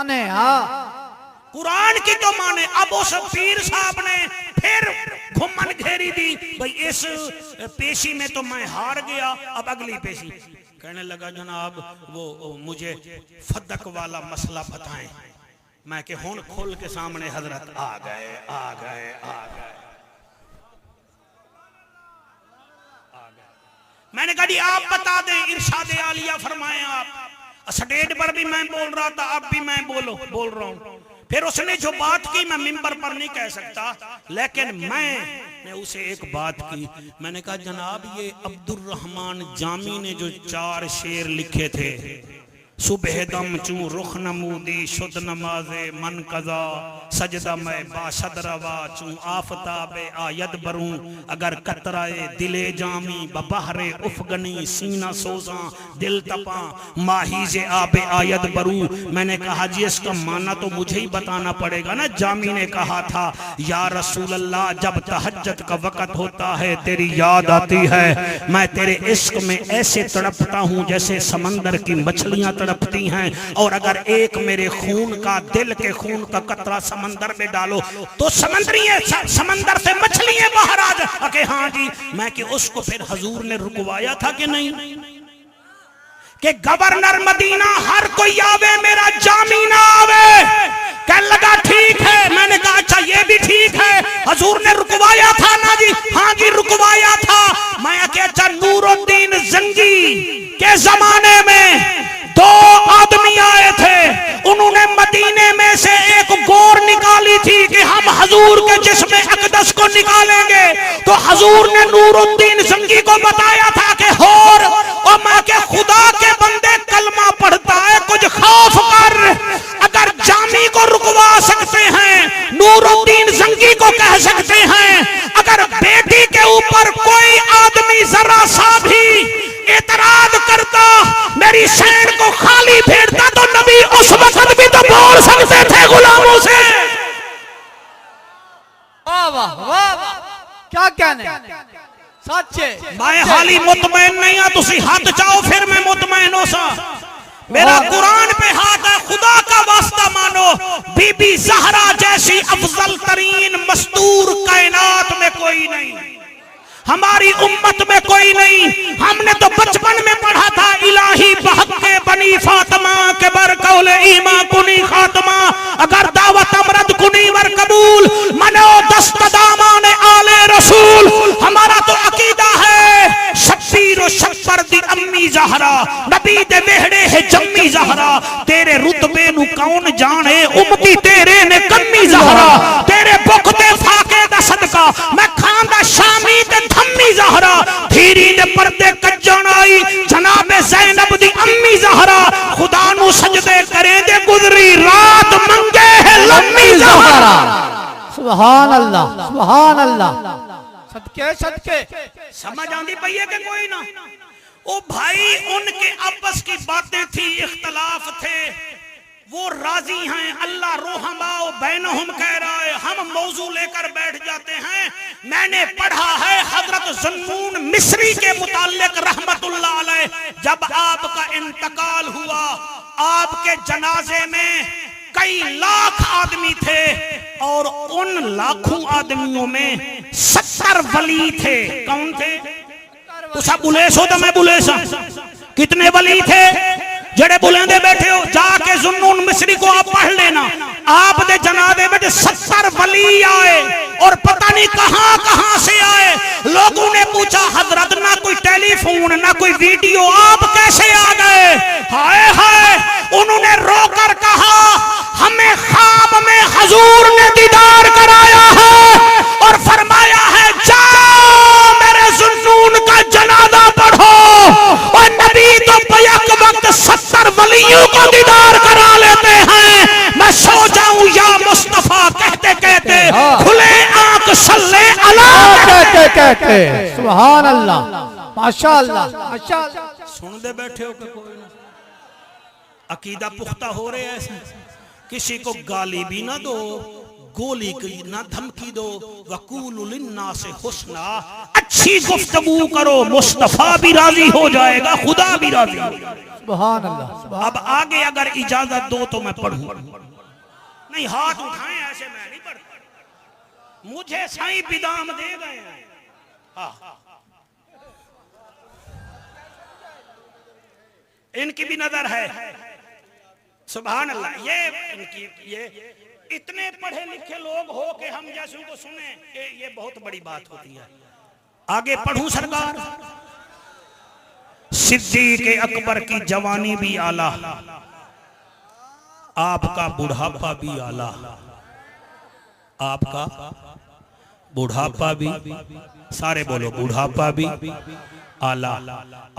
माने। हाँ, कुरान की तो माने। अब उस पीर साहब ने फिर घुमन घेरी दी, भाई इस पेशी में तो मैं हार गया, अब अगली पेशी। कहने लगा जनाब वो मुझे फदक वाला मसला बताएं। मैं के हुन खोल के सामने हजरत आ गए आ गए आ गए। मैंने कहा जी आप बता दें, इरशाद आलिया फरमाएं आप। स्टेज पर भी मैं बोल रहा था, अब भी मैं बोल रहा हूं। फिर उसने जो बात की मैं मिंबर पर नहीं कह सकता, लेकिन मैंने उसे एक बात की। मैंने कहा जनाब ये अब्दुर रहमान जामी ने जो 4 शेर लिखे थे, सुबह दम चू रुख नमूदी शुद्ध नमाजे मन कजा सजदा मैं बाशद रवा चू आफताबे आयद बरूं अगर कतराए दिले जामी बबहरे उफगनी सीना सोजा दिल तपा माही जे आबे आयद बरूं। मैंने कहा जी इसका माना तो मुझे ही बताना पड़ेगा ना। जामी ने कहा था या रसूल अल्लाह जब तहज्जुद का वक़्त होता है तेरी याद आती है, मैं तेरे इश्क में ऐसे तड़पता हूँ जैसे समंदर की मछलियां तड़पती हैं, और अगर एक मेरे खून का दिल के खून का कतरा समंदर में डालो तो समंदर से मछलियां बाहर आ जाए। हाँ जी, मैं कि उसको फिर हुजूर ने रुकवाया था कि नहीं कि गवर्नर मदीना हर कोई आवे मेरा जामी ना आवे। कहने लगा ठीक है। मैंने कहा अच्छा ये भी ठीक है, हुजूर ने रुकवाया था ना जी? हाँ जी रुकवाया था। मैं अच्छा नूरुद्दीन जंगी के जमाने में 2 आदमी आए थे, उन्होंने मदीने में से एक गोर निकाली थी कि हम हुजूर के जिस्म अक़दस को निकालेंगे। तो हुजूर ने नूरुद्दीन जंगी को बताया था कि होर और मैं के खुदा के बंदे कलमा पढ़ता है, कुछ खौफ कर। अगर जामी को रुकवा सकते हैं, नूरुद्दीन जंगी को कह सकते हैं, अगर बेटी के ऊपर कोई आदमी जरा सा भी एतराज करता, मेरी शैन को खाली फेरता, तो नबी उस वक्त भी तो बोल सकते थे गुलामों से। वाह वाह वाह वाह, क्या कहने सच्चे। मैं हाली मुतमैन नहीं हाँ, तुसी हाथ चाहो फिर मैं मुतमैन हो सा। मेरा कुरान पे हाथ है, खुदा का वास्ता मानो। बीबी ज़हरा जैसी अफजल तरीन मस्तूर कायनात में कोई नहीं, हमारी उम्मत में कोई नहीं। हमने तो बचपन में पढ़ा था इलाही बहके बनी फातिमा के बरकौले ईमा कुनी खातिमा अगर दावत अमरद कुनी वर कबूल मनो दस्त दामान आले रसूल। हमारा तो अकीदा है शब्बीर शब्बर दी अम्मी ज़हरा नबी दे मेहड़े है जम्मी ज़हरा। तेरे रुतबे नु कौन जाने उम्मती तेरे ने कम्मी ज़हरा। तेरे भुख दे फाके दा सदका मैं खांदा शामी ते थम्मी ज़हरा। धीरी दे पर्दे कज्जण आई जनाबे ज़ैनब दी अम्मी ज़हरा। खुदा नु सजदे करे दे गुजरी रात मंगे है लम्मी ज़हरा। सुभान अल्लाह सुभान अल्लाह। सदके सदके समझ आंदी पई है कि कोई ना? ओ भाई उनके आपस की बातें थी, इख्तलाफ थे, वो राजी हैं। अल्लाह रोहमाओ बैनहुम कह रहा है, हम मौजू लेकर बैठ जाते हैं। मैंने पढ़ा है हजरत ज़न्नून मिस्री के मुताल्लिक रहमतुल्लाह अलैह, जब आपका इंतकाल हुआ, आपके जनाजे में कई लाख आदमी थे और उन लाखों आदमियों में 70 वली थे। कौन थे? तो सब बुलेस हो तो मैं बुलेसा। कितने वली थे जड़े बुलेंदे बैठे हो? जाके ज़ुन्नून मिस्री को आप पढ़ लेना। आप दे जनाजे में 70 वली आए और पता नहीं कहां कहां से आए। लोगों ने पूछा हजरत ना कोई टेलीफोन ना कोई वीडियो, आप कैसे आ गए? हाय हाय, उन्होंने रोकर कहा हमें ख्वाब में हुजूर ने दीदार कराया है और फरमाया है जाओ मेरे ज़ुन्नून का जनाजा पढ़ो। और नबी तो बैक वक्त 70 वलियों को दीदार करा लेते हैं। मैं सो जाऊं या मुस्तफा कहते कहते खुले आंख सल्ले अला कहते कहते। सुभान अल्लाह माशाअल्लाह माशाअल्लाह। सुन दे बैठे हो कि कोई ना? अकीदा पुख्ता हो रहे ऐसे। किसी को गाली भी ना दो, गोली की ना धमकी दो। वकूलु लिन्नास हुस्ना, अच्छी गुफ्तगू करो, मुस्तफा भी राजी हो जाएगा, खुदा भी राजी हो जाएगा। सुभान अल्लाह। अब आगे अगर इजाजत दो तो मैं पढ़ूं। नहीं, हाथ उठाएं ऐसे, मैं नहीं पढ़ता, मुझे साईं बिदाम दे गए हैं। हाँ, इनकी भी नजर है। सुभान अल्लाह। ये इतने पढ़े लिखे लोग हो के हम जैसों को सुने, ये बहुत बड़ी बात होती है। आगे पढ़ूं सरकार। सिद्दीक अकबर की जवानी भी आला, आपका बुढ़ापा भी आला, आपका बुढ़ापा भी, सारे बोलो, बुढ़ापा भी आला,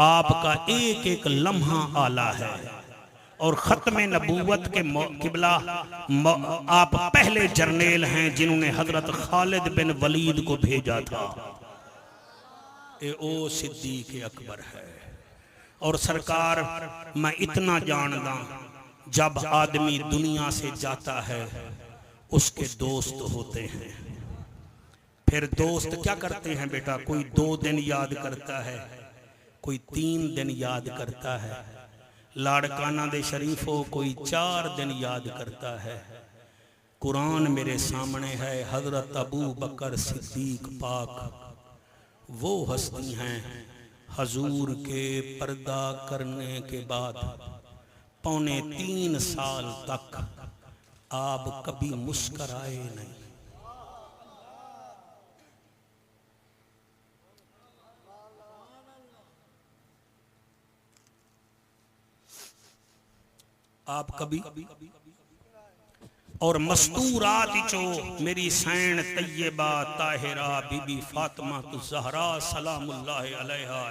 आपका एक एक लम्हा आला है। और खत्मे नबूवत के किबला आप पहले जर्नेल हैं जिन्होंने हजरत खालिद बिन वलीद को भेजा था। ओ सिद्दीक अकबर है। और सरकार, मैं इतना जानदा, जब आदमी दुनिया से जाता है उसके दोस्त होते हैं। फिर दोस्त क्या करते हैं बेटा? कोई 2 दिन याद करता है, कोई 3 दिन याद करता है। लाड़काना दे शरीफों कोई 4 दिन याद करता है। कुरान मेरे सामने है, हजरत अबू बकर सिद्दीक पाक वो हस्ती हैं हजूर के पर्दा करने के बाद 3.25 साल तक आप कभी मुस्कराए नहीं। आप कभी, और मस्तूरात चो मेरी सैन तैयबा ताहिरा बीबी फातिमा तो ज़हरा सलामुल्लाह अलैहा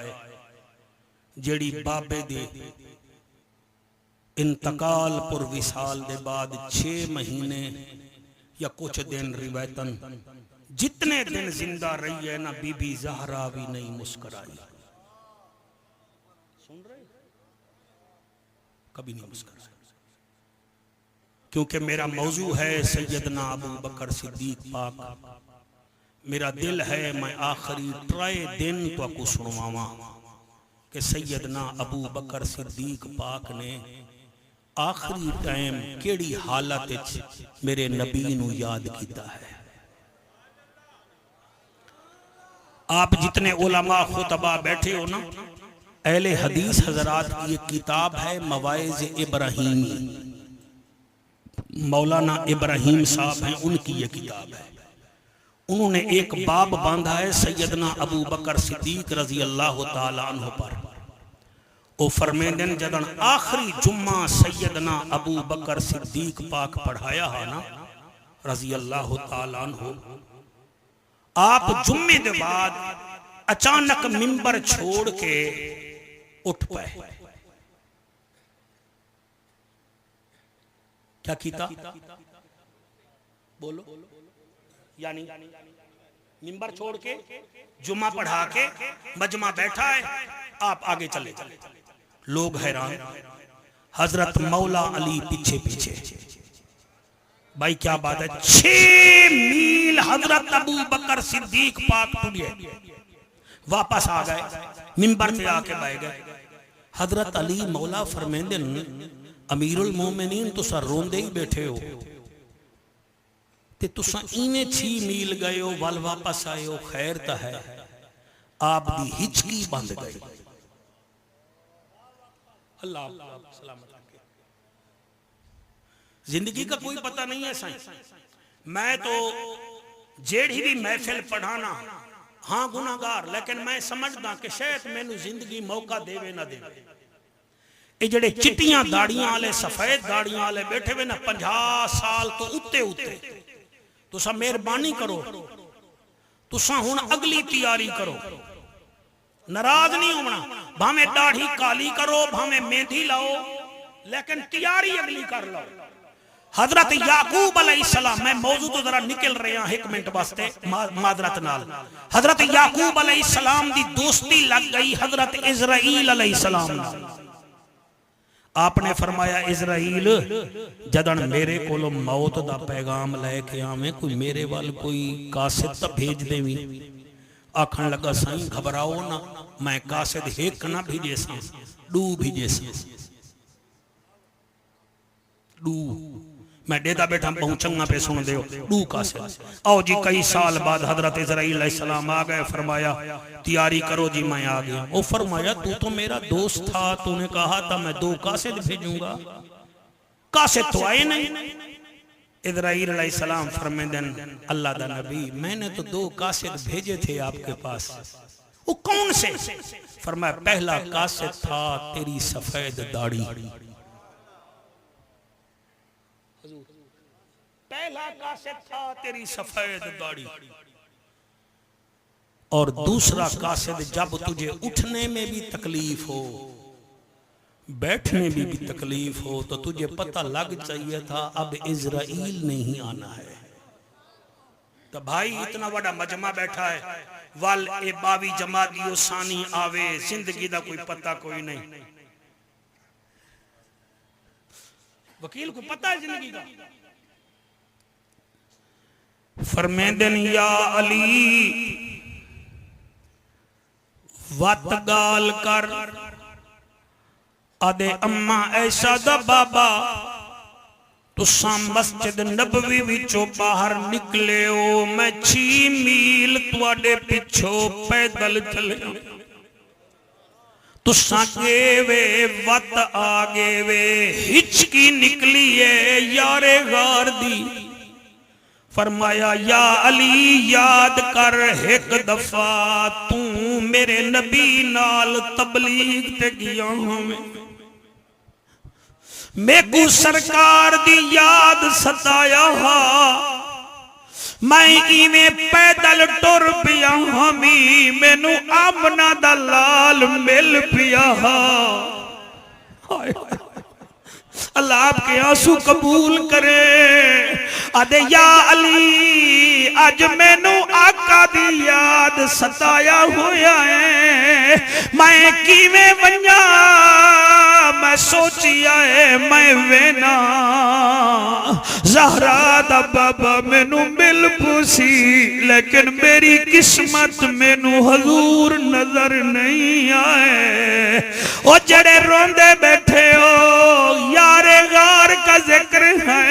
जेड़ी बाबे दे इंतकाल पुर विसाल दे बाद 6 महीने या कुछ दिन रिवायतन जितने दिन जिंदा रही है ना, बीबी ज़हरा भी नहीं मुस्कुराई। सुन रहे? कभी नहीं मुस्कुराई। क्योंकि मेरा मौजू है सैयदना अबू बकर सिद्दीक पाक। मेरा दिल है मैं आखिरी 3 दिन तो आपको सुनवावा कि सैयदना अबू बकर सिद्दीक पाक ने आखिरी टाइम केड़ी हालत मेरे नबी नू याद किया है। आप जितने उलमा खुतबा बैठे हो ना, अहले हदीस हजरात की एक किताब है मवाइज इब्राहीमी, मौलाना इब्राहिम साहब हैं, उनकी ये किताब है। उन्होंने एक बाब बांधा है सैयदना अबू बकर सिद्दीक रजी अल्लाह ताला अन्हु पर। वो फरमाते हैं जदन आखिरी जुम्मा सैयदना अबू बकर सिद्दीक पाक पढ़ाया है ना रजी अल्लाह ताला अन्हु, आप जुम्मे के बाद अचानक मिंबर छोड़ के उठ पाए। क्या कीता? बोलो। यानी मिंबर छोड़ के जुम्मा पढ़ा के मजमा बैठा है, आप आगे चले। लोग हैरान, हजरत मौला अली पीछे पीछे। भाई क्या बात है, 6 मील हजरत अबू बकर सिद्दीक पाक टूटे, वापस आ गए, मिंबर पे आके बैठ गए। हजरत अली मौला फरमाते हैं अमीरुल मोमिनीन तुसा रोंदे ही बैठे हो ते तुसा इवें 6 मील गए हो वल वापस आए हो, खैर तो है। आप दी हिचकी बंद गई। अल्लाह सलामत रखे। जिंदगी का कोई पता नहीं है साईं। मैं तो जेड़ी भी महफिल पढ़ाना, हाँ गुनाहगार, लेकिन मैं समझदा कि शायद मैनू जिंदगी मौका देवे ना देवे। ये जड़े चिट्टियां दाड़ियां वाले सफेद दाड़ियां वाले बैठे हुए ना 50 साल तो उत्ते उत्ते, तुसा मेहरबानी करो, तुसा हुण अगली तैयारी करो, नाराज नहीं होना। भावे दाढ़ी काली करो, भावे मेहंदी लाओ, लेकिन तैयारी अगली कर लो। हजरत याकूब अलैहिस्सलाम, मैं मौजू तो जरा निकल रहे हैं 1 मिनट वास्ते मादरत नाल। हजरत याकूब अलैहिस्सलाम दी दोस्ती लग गई हजरत इजराइल अलैहिस्सलाम नाल। आपने फरमाया इजराइल जदन मेरे कोलो मौत दा पैगाम लेके आवे, कोई मेरे वाल कोई कासिद तो भेज देवी। आखन लगा साईं घबराओ ना, मैं कासिद एक ना भेजे सा, डू भेजे सा, डू मैं देदा बैठा पहुंचंगा पे सुन दो डू कासिद। आओ जी कई साल बाद हजरत इजराइल अलैहिस्सलाम आ गए, फरमाया तैयारी करो जी मैं आ गया। वो फरमाया तू तो मेरा दोस्त था, तूने कहा था मैं 2 कासिद भेजूंगा, कासिद तो आए नहीं। इजराइल अलैहिस्सलाम फरमाते अल्लाह दा नबी मैंने तो 2 कासिद भेजे थे आपके पास, वो कौन से? फरमाया पहला कासिद था तेरी सफेद दाढ़ी, पहला कासिद था तेरी सफेद दाढ़ी, और दूसरा कासिद जब तुझे उठने में भी तकलीफ हो, बैठने में भी तकलीफ हो, तो तुझे पता लग चाहिए था अब इजराइल नहीं आना है। तो भाई इतना बड़ा मजमा बैठा है, वल ए बावी जमादियो सानी आवे, जिंदगी दा कोई पता कोई नहीं। वकील को पता है जिंदगी का। फरमेंदन या अली वत गाल कर आदे अम्मा ऐसा दा बाबा तुसा मस्जिद नबवी विचों बाहर निकले हो, मैं 6 मील तुआडे पिछो पैदल चले, तुसा गेवे वत आ गेवे, हिचकी निकली है यारे गार दी। फरमाया या अली याद कर एक दफा तू मेरे नबी नाल तबलीग ते गया हमें, मेकू सरकार दी याद सताया हा, मैं इवें पैदल टुर पिया हमी, मैनू आमना दा लाल मिल पिया हा। अल्लाह आपके आंसू कबूल करे। आदे या अली अज मैनू आका दी याद सताया होया है, मैं किवें वन्या मैं सोचिया है, मैं वेना ज़हरा दा बाबा मैनू मिल पुसी, लेकिन मेरी किस्मत मैनू हजूर नजर नहीं आए। ओ जड़े रोंदे बैठे हो यारे गार का जिक्र है,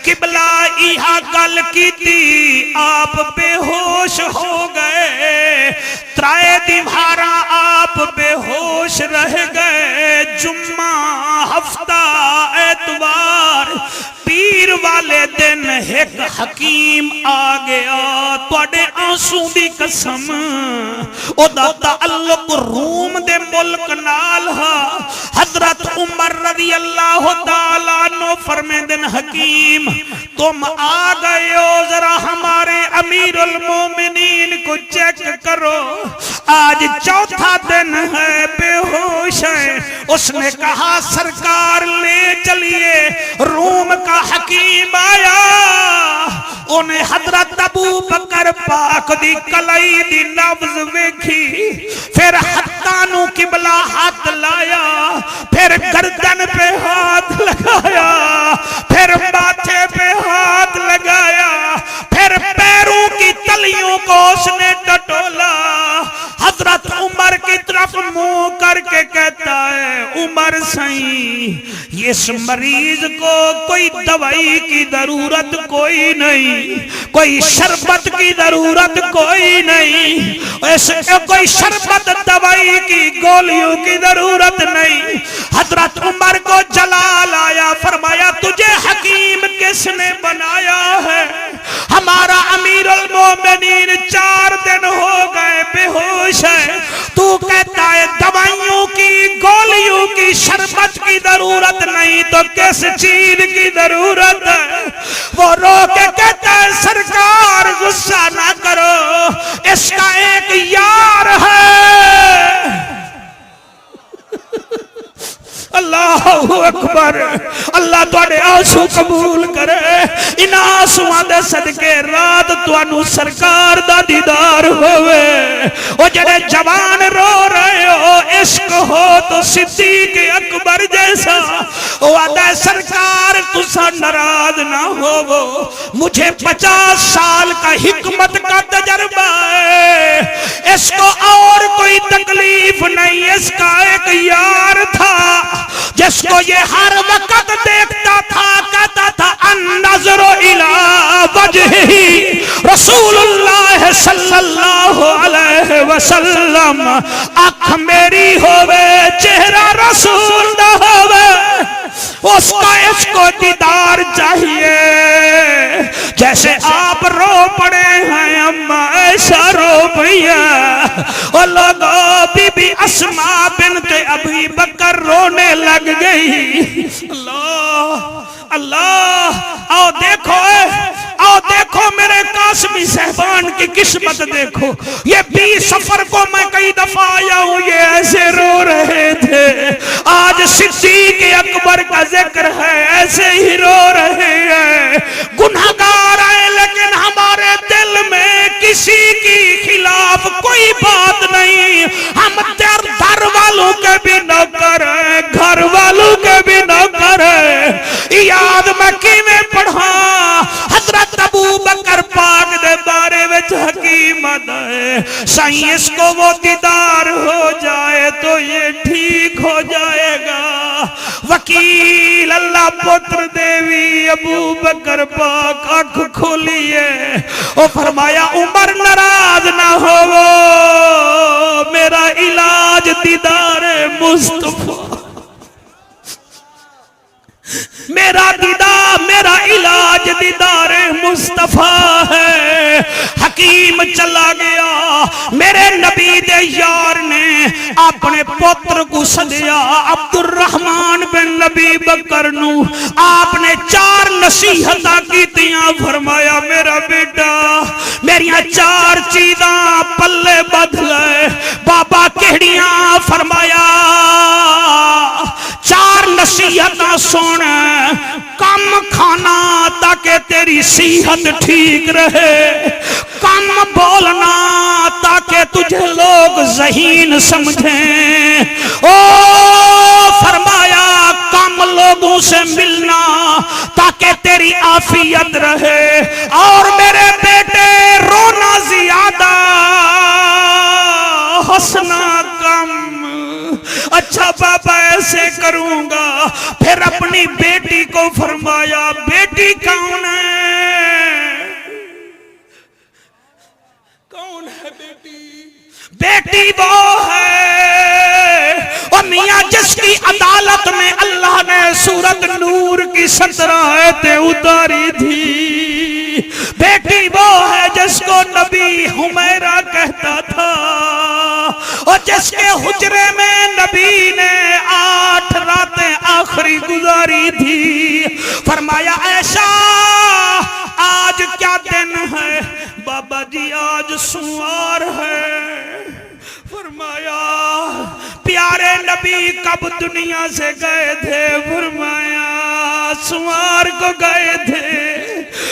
किबला इहा गल की थी आप बेहोश हो गए, 3 दीवारा आप बेहोश रह गए, जुम्मा हफ्ता एतवार पीर वाले दिन एक हकीम आ गया, तुहाडे आंसू दी कसम ओदा ताल्लुक रूम दे मुल्क नाल हा। हजरत उमर रज़ी अल्लाह तआला अन्हु फरमाते हैं हकीम तुम आ गए हो, जरा हमारे अमीरुल मोमिनीन को चेक करो, आज 4था दिन है, बेहोश है। उसने कहा सरकार ले चलिए। रूम का हकीम आया, उन्हें हजरत अबू बकर पाक दी कलाई दी नब्ज वेखी, फिर हत्तानू किबला हाथ लाया, फिर गर्दन पे हाथ लगाया, फिर माथे पे हाथ लगाया, फिर पैरों की तलियों को उसने टटोला। हजरत उमर की तरफ मुंह करके कहता है उमर सही इस मरीज को कोई दवाई की जरूरत कोई नहीं, कोई शरबत की जरूरत कोई नहीं, ऐसे कोई शरबत दवाई की गोलियों की जरूरत नहीं। हजरत उमर को जलाल आया, फरमाया तुझे हकीम किसने बनाया है? हमारा अमीरुल मोमिनीन 4 दिन हो गए बेहोश है, तू कहता है दवाइयों की गोलियों की शरबत की जरूरत नहीं तो किस चीज की जरूरत है? वो रो के कहता है सरकार गुस्सा ना करो, इसका एक यार है। अल्लाहु अकबर। अल्लाह तुहाडे आंसू कबूल करे। इन आंसुआं दे सदके रात तुहानू सरकार दा दीदार होवे। ओ जेड़े जवान रो रहे हो इश्क हो तो सिद्दीक अकबर जैसा वादा सरकार तुसा नाराज ना होवो। मुझे 50 साल का हिकमत का तजर्बा है, इसको और कोई तकलीफ नहीं। इसका एक यार था जिसको ये हर वक्त देखता था, कहता था अन्नज़रु इला वजही रसूलुल्लाह सल्लल्लाहु अलैहि वसल्लम। आँख मेरी होवे चेहरा रसूल दा होवे, उसका इसको दीदार चाहिए। जैसे आप रो पड़े हैं अम्मा ऐसा रो भैया। और लोगो बीबी अस्मा बिन्त अबी बकर रोने लग गई। अल्लाह अल्लाह, आओ देखो, आओ देखो मेरे कासमी साहबान की किस्मत देखो। ये 20 सफर को मैं कई दफा आया हूं, ये ऐसे रो रहे थे। आज सिद्दीक अकबर का जिक्र है, ऐसे ही रो रहे हैं। गुनहगार है लेकिन हमारे दिल में किसी की खिलाफ कोई बात नहीं। हम दर वालों के भी न करे, घर वालों के भी न करे। याद मैं किवें पढ़ा हजरत अबू बकर पाक दे बारे में हकीमत है। साईं इसको वो दीदार हो जाए तो ये ठीक हो जाएगा। वकील अल्लाह पुत्र देवी अबू बकर पाक आँख खोलिए और फरमाया उमर नाराज ना होवो, मेरा इलाज दीदार मुस्तफा, मेरा इलाज दीदार मुस्तफा है। हकीम चला गया। मेरे नबी दे यार ने अपने पुत्र को सदिया अब्दुर्रहमान बिन नबी बकर नू आपने 4 नसीहतां कीतियां। फरमाया मेरा बेटा मेरिया 4 चीज़ां पल्ले बध ले। बाबा केड़ियां? फरमाया 4 नसीहतां सुन। कम खाना ताकि तेरी सेहत ठीक रहे, कम बोलना ताकि तुझे लोग ज़हीन समझें। ओ फरमाया कम लोगों से मिलना ताकि तेरी आफियत रहे। और मेरे बेटे रोना ज्यादा हंसना कम। अच्छा बाबा ऐसे करूंगा। फिर अपनी बेटी को फरमाया बेटी कौन है? कौन है बेटी? बेटी वो है और मियां जिसकी अदालत में अल्लाह ने सूरत नूर की 17 आयतें उतारी थी। बेटी वो है जिसको नबी हुमैरा कहता था और जिसके हुजरे में नबी ने 8 रातें आखिरी गुजारी थी। फरमाया ऐसा आज क्या दिन है? बाबा जी आज सोमवार है। फरमाया प्यारे नबी कब दुनिया से गए थे? फरमाया सोमवार को गए थे।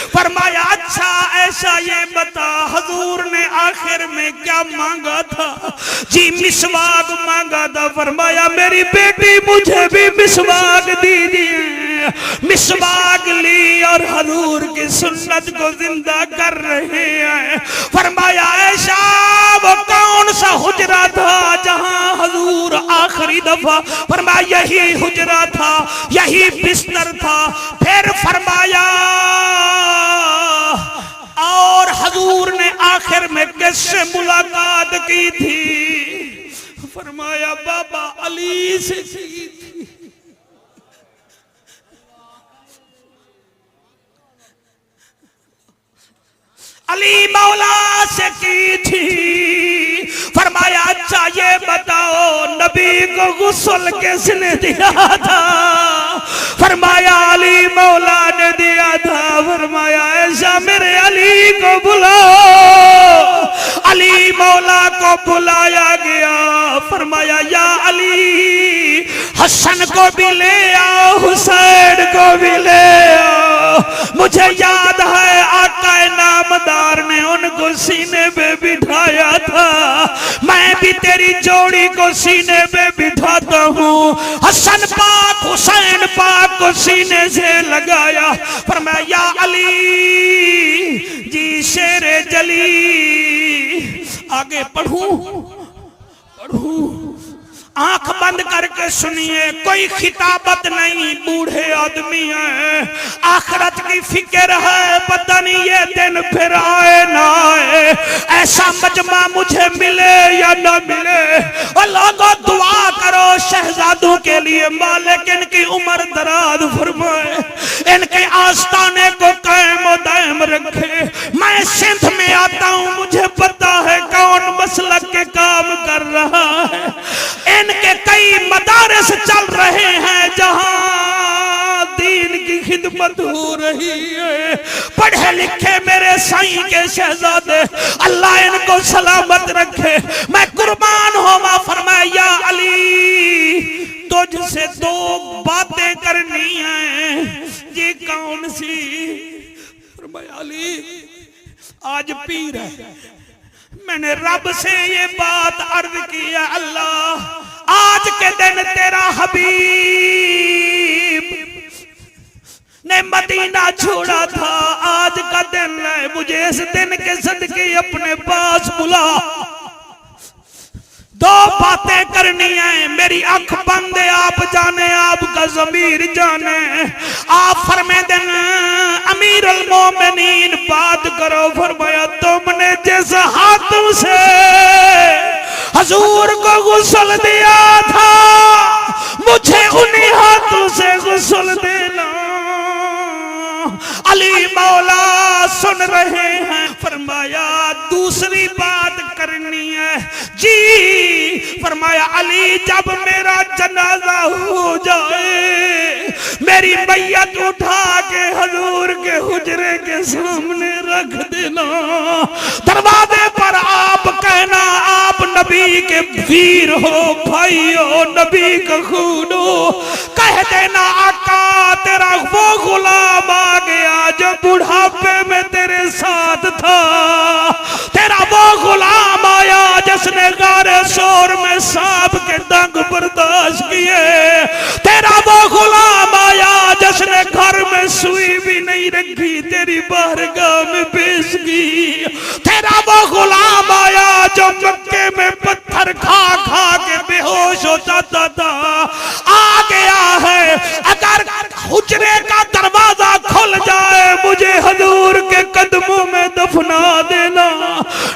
फरमाया अच्छा ऐसा ये बता हुजूर ने आखिर में क्या मांगा था? जी मिसवाक मांगा था। फरमाया मेरी बेटी मुझे भी मिसवाक दीजिए। मिसवाक ली और हुजूर की सुन्नत को जिंदा कर रहे हैं। फरमाया ऐसा वो कौन सा हुजरा था जहां हुजूर आखिरी दफा? फरमाया यही हुजरा था, यही बिस्तर था। फिर फरमाया और हुजूर ने आखिर में किससे मुलाकात की थी? फरमाया बाबा अली से की थी। अली मौला से की थी। फरमाया अच्छा ये बताओ नबी को गुस्ल किसने दिया था? फरमाया अली मौला ने दिया था। फरमाया ऐसा मेरे अली को बुलाओ। अली मौला को बुलाया गया। फरमाया या अली हसन को भी ले आओ, हुसैन को भी ले आओ। मुझे याद है आका नामदार ने उनको सीने पे बिठाया था। मैं भी तेरी जोड़ी को सीने पे बिठाता हूँ। हसन पाक हुसैन पाक को सीने से लगाया, फरमाया या अली जी शेरे जली। आगे पढ़ूं आंख बंद करके सुनिए, कोई खिताबत नहीं, बूढ़े आदमी हैं, आखिरत की फिक्र है, पता नहीं ये दिन फिर आए ना आए, ऐसा मजमा मुझे मिले या ना मिले। और लोगों दुआ करो शहजादों के लिए, मालिक इनकी उम्र दराज फरमाए, इनके आस्ताने को कायम और दायम रखे। मैं सिंध में आता हूँ, मुझे पता है कौन मसलक के काम कर रहा है। इनके कई मदारस चल रहे हैं जहां दीन की खिदमत हो रही है। पढ़े लिखे मेरे साईं के शहजादे, अल्लाह इनको सलामत रखे। मैं कुर्बान होवा, फरमाया या अली तुझसे दो बातें करनी है। ये कौन सी? फरमाया अली आज पीर है, मैंने रब से ये बात अर्ज किया, अल्लाह आज के दिन तेरा हबीब ने मदीना छोड़ा था, आज का दिन है, मुझे इस दिन के सदके अपने पास बुला। दो बातें करनी है, मेरी आंख बंद है, आप जाने, आपका ज़मीर जाने। आप फरमाए दिन अमीर अल मोमिनीन बात करो। फरमाया तुमने जिस हाथों से हजूर को गुस्ल दिया था, मुझे उन्हीं हाथों से गुस्ल देना। अली मौला सुन रहे हैं। फरमाया दूसरी बात करनी है जी। फरमाया अली जब मेरा जनाजा हो जाए, मेरी मैयत उठा के हजूर के हुजरे के सामने रख देना। दरवाजे पर आप कहना आप नबी के वीर हो, भाई हो, नबी का खून हो। कह देना आका तेरा वो गुलाम आ गया जो बुढ़ापे में तेरे साथ था, तेरा वो गुलाम आया जिसने गारे शोर में सांप के डंक बर्दाश्त किए, तेरा वो गुलाम आया जिसने घर में सुई भी नहीं रखी, तेरी बारगाह में पेश की, तेरा वो गुलाम आया जो मक्के में पत्थर खा खा के बेहोश होता था, आ गया है। अगर हुजरे का दरवाजा खुल जाए, मुझे हजूर के कदमों में दफना देना,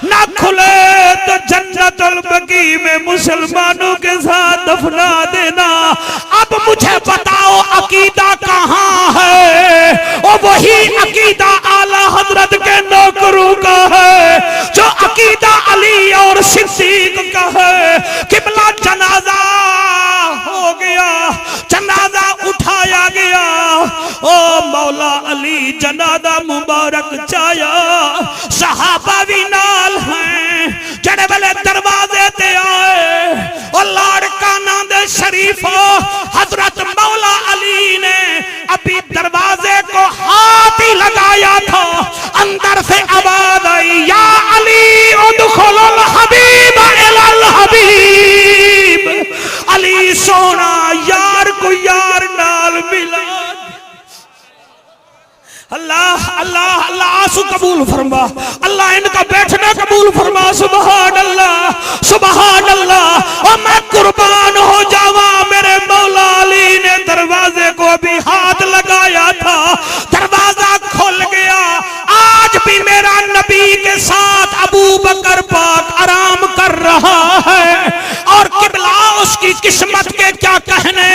ना खुले तो जन्नतुल बकी में मुसलमानों के साथ दफना देना। अब मुझे बताओ अकीदा कहाँ है? और वही अकीदा आला हजरत के नौकरों का है, जो अकीदा अली और सिद्दीक का है। किबला जनाजा हो गया, जनाजा उठाया गया, ओ मौला अली जनाजा मुबारक चाया, सहाबा भी नाल हैं, जड़े वाले दरवाजे ते आए और लाड़का नांदे शरीफ हजरत मौला अली ने अभी दरवाजे को हाथ ही लगाया था, अंदर से आवाज आई या अली उदखुलुल हबीब इलल हबीब। अली सोना यार को यार नाल मिला। अल्लाह अल्लाह अल्लाह आंसू कबूल फरमा, अल्लाह इनका बैठना कबूल फरमा। सुबहान अल्लाह सुबहान अल्लाह। और मैं कुर्बान हो जावा, मेरे मौला अली ने दरवाजे को अभी हाथ लगाया था, दरवाजा खुल गया। आज भी मेरा नबी के साथ अबू बकर पाक आराम कर रहा है, और किबला उसकी किस्मत के क्या कहने।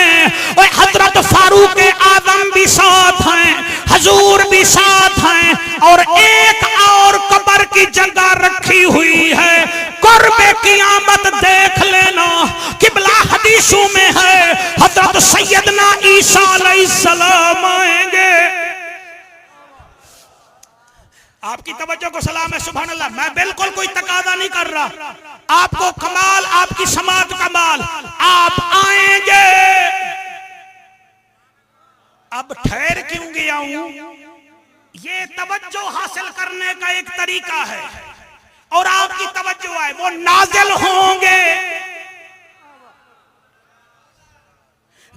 और हजरत फारूक आजम भी साथ हैं, हजूर भी साथ हैं, और एक और कब्र की जगह रखी हुई है, कुर्बे क़ियामत देख लेना। किबला हदीसों में है हजरत सैयदना ईसा अलैहिस्सलाम आएंगे। आपकी तवज्जो को सलाम है। सुभान अल्लाह। मैं बिल्कुल कोई तकादा नहीं कर रहा, आपको कमाल, आपकी समात कमाल, आप आएंगे। अब ठहर क्यों गया हूं? ये तवज्जो हासिल करने का एक तरीका है। और आपकी तवज्जो है, वो नाजिल होंगे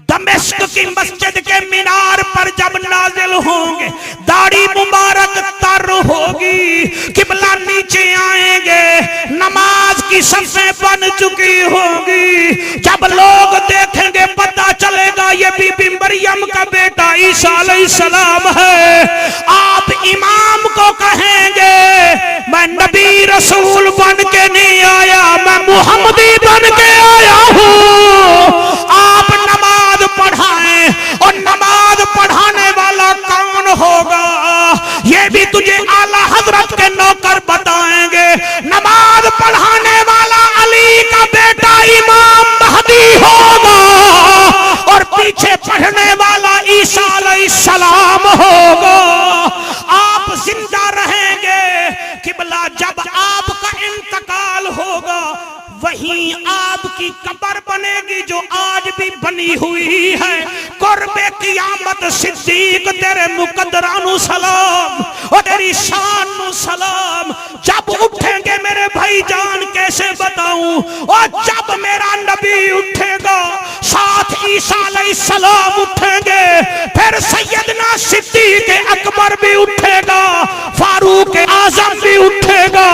दमिश्क की मस्जिद के मीनार पर। जब नाजिल होंगे दाढ़ी मुबारक तर होगी, किबला नीचे आएंगे, नमाज की सफ़ें बन चुकी होगी। जब लोग देखेंगे पता चलेगा ये बीबी मरियम का बेटा ईसा अलैहिस्सलाम है। आप इमाम को कहेंगे मैं नबी रसूल बन के नहीं आया, मैं मुहम्मदी बन के आया हूँ। आप नमाज पढ़ाएं, और नमाज पढ़ाने वाला कौन होगा ये भी तुझे आला हजरत के नौकर बताएंगे। नमाज पढ़ाने वाला अली का बेटा इमाम महदी होगा, और पीछे पढ़ने वाला ईसा अलैहिस्सलाम होगा। आप जिंदा रहेंगे किबला, जब आपका इंतकाल होगा वहीं आपकी कब्र बनेगी जो आज भी बनी हुई है। कुर्बे क़ियामत सिद्दीक तेरे मुकद्दरानु सलाम और तेरी शान नु सलाम। जब उठेंगे मेरे भाईजान कैसे बताऊं, और जब मेरा नबी उठेगा साथ ईसा अलैहिस्सलाम उठेंगे, फिर सैयदना सिद्दीक अकबर भी उठेगा, फारूक आजम भी उठेगा।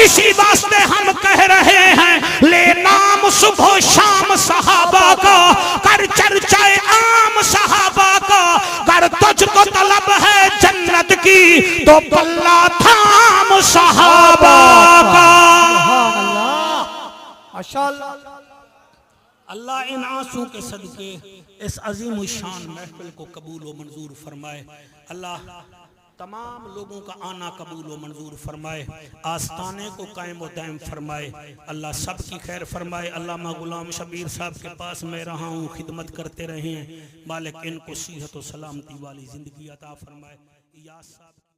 इसी वास्ते हम कह रहे हैं ले नाम सुबह शाम सहाबा का, कर चर्चाए आम सहाबा का। कर तुझको तलब है जन्नत की तो पल्ला थाम सहाबा का। अल्लाह इन आंसू के सदके इस अजीम शान महफिल को कबूल व मंजूर फरमाए। अल्लाह तमाम लोगों का आना कबूल व मंजूर फरमाए, आस्ताने को कायम व दायम फरमाए। अल्लाह सब की खैर फरमाए। अल्लामा गुलाम शबीर साहब के पास मैं रहा हूँ, खिदमत करते रहे। मालिक इनको सेहत व सलामती वाली जिंदगी अता फरमाए। याद साहब